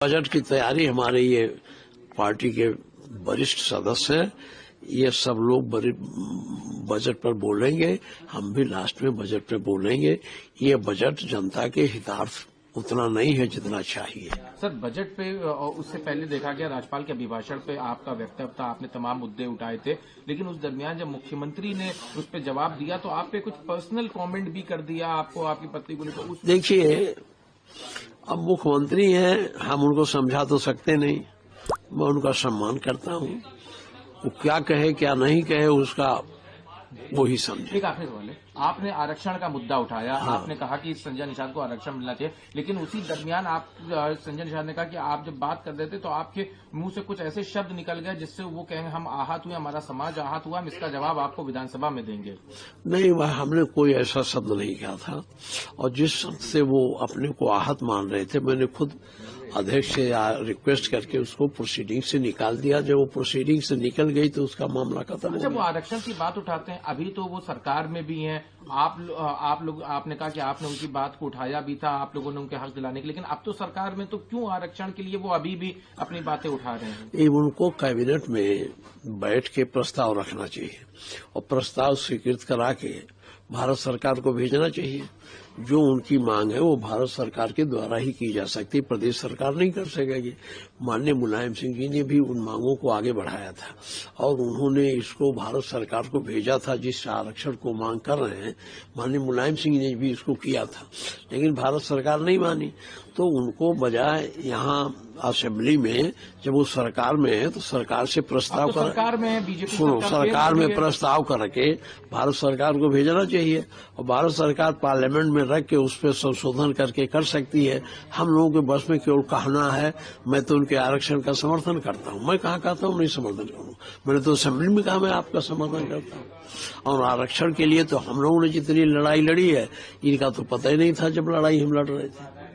Budget की तैयारी हमारे ये पार्टी के वरिष्ठ सदस्य हैं, ये सब लोग बजट पर बोलेंगे, हम भी लास्ट में बजट पे बोलेंगे। ये बजट जनता के हितार्थ उतना नहीं है जितना चाहिए। सर, बजट पे उससे पहले देखा गया राज्यपाल के अभिभाषण पे आपका वक्तव्य था, आपने तमाम मुद्दे उठाए थे, लेकिन उस दरमियान जब मुख्यमंत्री ने उस पर जवाब दिया तो आप पे कुछ पर्सनल कमेंट भी कर दिया, आपको आपकी पत्नी को लेकर। देखिए, अब मुख्यमंत्री हैं, हम उनको समझा तो सकते नहीं। मैं उनका सम्मान करता हूँ, वो क्या कहे क्या नहीं कहे उसका वो ही समझे। एक आखिरी सवाल है, आपने आरक्षण का मुद्दा उठाया। हाँ। आपने कहा कि संजय निषाद को आरक्षण मिलना चाहिए, लेकिन उसी दरमियान संजय निषाद ने कहा कि आप जब बात कर रहे थे तो आपके मुंह से कुछ ऐसे शब्द निकल गए जिससे वो कहेंगे हम आहत हुए, हमारा समाज आहत हुआ, हम इसका जवाब आपको विधानसभा में देंगे। नहीं, हमने कोई ऐसा शब्द नहीं कहा था, और जिस शब्द से वो अपने को आहत मान रहे थे, मैंने खुद अध्यक्ष से रिक्वेस्ट करके उसको प्रोसीडिंग से निकाल दिया। जब वो प्रोसीडिंग से निकल गई तो उसका मामला खत्म हो गया। वो आरक्षण की बात उठाते हैं, अभी तो वो सरकार में भी हैं, आप लोग आपने कहा कि आपने उनकी बात को उठाया भी था, आप लोगों ने उनके हक दिलाने के, लेकिन अब तो सरकार में, तो क्यों आरक्षण के लिए वो अभी भी अपनी बातें उठा रहे हैं? उनको कैबिनेट में बैठ के प्रस्ताव रखना चाहिए और प्रस्ताव स्वीकृत करा के भारत सरकार को भेजना चाहिए। जो उनकी मांग है वो भारत सरकार के द्वारा ही की जा सकती, प्रदेश सरकार नहीं कर सकेगी। माननीय मुलायम सिंह जी ने भी उन मांगों को आगे बढ़ाया था और उन्होंने इसको भारत सरकार को भेजा था, जिस आरक्षण को मांग कर रहे हैं। माननीय मुलायम सिंह ने भी इसको किया था, लेकिन भारत सरकार नहीं मानी। तो उनको बजाय यहाँ असेंबली में, जब वो सरकार में है तो सरकार से प्रस्ताव कर, सरकार में बीजेपी सरकार में प्रस्ताव करके भारत सरकार को भेजना चाहिए और भारत सरकार पार्लियामेंट में रख के उस पर संशोधन करके कर सकती है। हम लोगों के बस में केवल कहना है। मैं तो उनके आरक्षण का समर्थन करता हूँ, मैं कहाँ कहता हूँ नहीं समर्थन करूँ, मैंने तो असेंबली में कहा मैं आपका समर्थन करता हूँ। और आरक्षण के लिए तो हम लोगों ने जितनी लड़ाई लड़ी है, इनका तो पता ही नहीं था जब लड़ाई हम लड़ रहे थे।